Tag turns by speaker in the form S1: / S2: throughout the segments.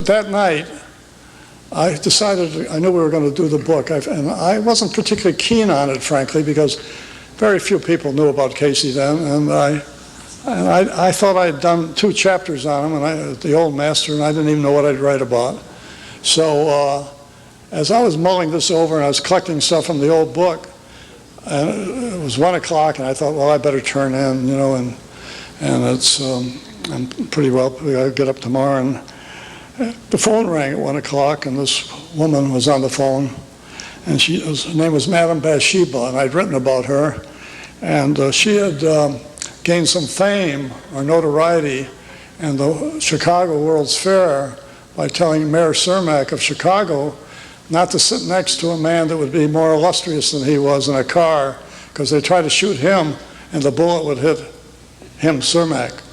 S1: that night, I decided, I knew we were going to do the book, and I wasn't particularly keen on it, frankly, because very few people knew about Cayce then, and I thought I'd done 2 chapters on him, and the old master, and I didn't even know what I'd write about. So as I was mulling this over and I was collecting stuff from the old book, and it was 1 o'clock, and I thought, well, I better turn in, you know, and it's, I'm pretty well, I'll get up tomorrow. And the phone rang at 1 o'clock, and this woman was on the phone, and her name was Madame Bathsheba, and I'd written about her, and she had gained some fame or notoriety in the Chicago World's Fair by telling Mayor Cermak of Chicago not to sit next to a man that would be more illustrious than he was in a car, because they tried to shoot him, and the bullet would hit him, Cermak.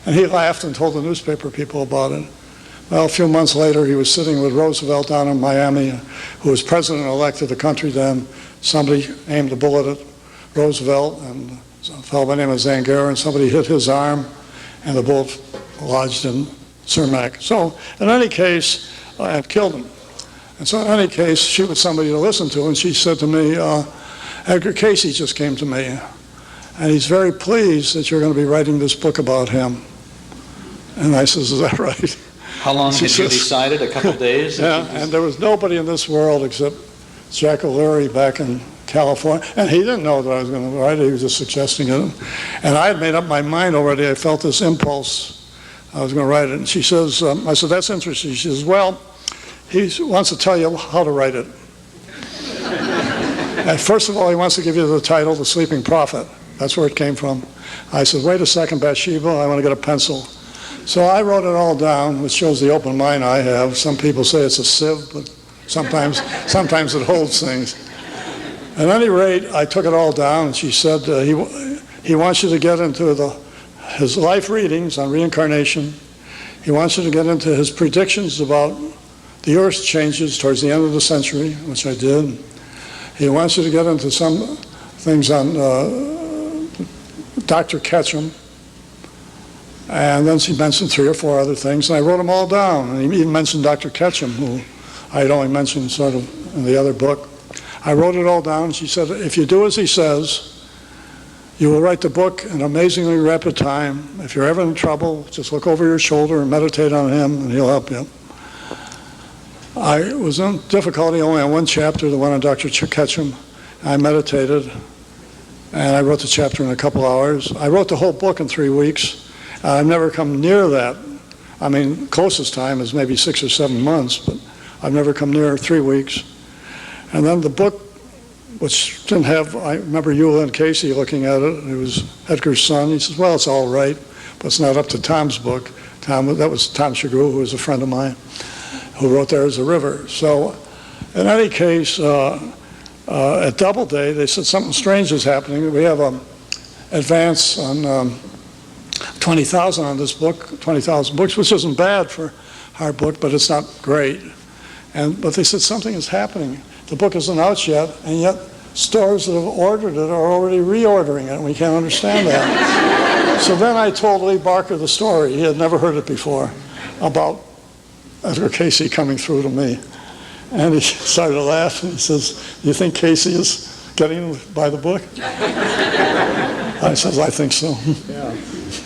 S1: And he laughed and told the newspaper people about it. Well, a few months later, he was sitting with Roosevelt down in Miami, who was president-elect of the country then. Somebody aimed a bullet at Roosevelt, and a fellow by the name of Zangara, and somebody hit his arm, and the bullet lodged in Cermak. So, in any case, I killed him. And so, in any case, she was somebody to listen to, and she said to me, Edgar Cayce just came to me, and he's very pleased that you're going to be writing this book about him. And I says, is that right?
S2: How long had you decided? A couple days?
S1: Yeah, and there was nobody in this world except Jack O'Leary back in California, and he didn't know that I was going to write it. He was just suggesting it. And I had made up my mind already. I felt this impulse. I was going to write it. And she says, I said, that's interesting. She says, well, he wants to tell you how to write it. And first of all, he wants to give you the title, The Sleeping Prophet. That's where it came from. I said, wait a second, Bathsheba, I want to get a pencil. So I wrote it all down, which shows the open mind I have. Some people say it's a sieve, but sometimes it holds things. At any rate, I took it all down, and she said he wants you to get into his life readings on reincarnation. He wants you to get into his predictions about the Earth's changes towards the end of the century, which I did. He wants you to get into some things on Dr. Ketchum. And then she mentioned 3 or 4 other things, and I wrote them all down. And he even mentioned Dr. Ketchum, who I had only mentioned sort of in the other book. I wrote it all down. She said, if you do as he says, you will write the book in amazingly rapid time. If you're ever in trouble, just look over your shoulder and meditate on him, and he'll help you. I was in difficulty only on 1 chapter, the one on Dr. Ketchum. I meditated, and I wrote the chapter in a couple hours. I wrote the whole book in 3 weeks. I've never come near that. I mean, closest time is maybe 6 or 7 months, but I've never come near 3 weeks. And then the book, which didn't have, I remember Eula and Cayce looking at it. It was Edgar's son. He says, well, it's all right, but it's not up to Tom's book. That was Tom Chagru, who was a friend of mine, who wrote There Is a River. So in any case, at Doubleday, they said something strange is happening. We have an advance on 20,000 on this book, 20,000 books, which isn't bad for our book, but it's not great. But they said something is happening. The book isn't out yet, and yet stores that have ordered it are already reordering it, and we can't understand that. So then I told Lee Barker the story. He had never heard it before, about Edgar Cayce coming through to me. And he started to laugh, and he says, do you think Cayce is getting by the book? I says, I think so.
S3: Yeah.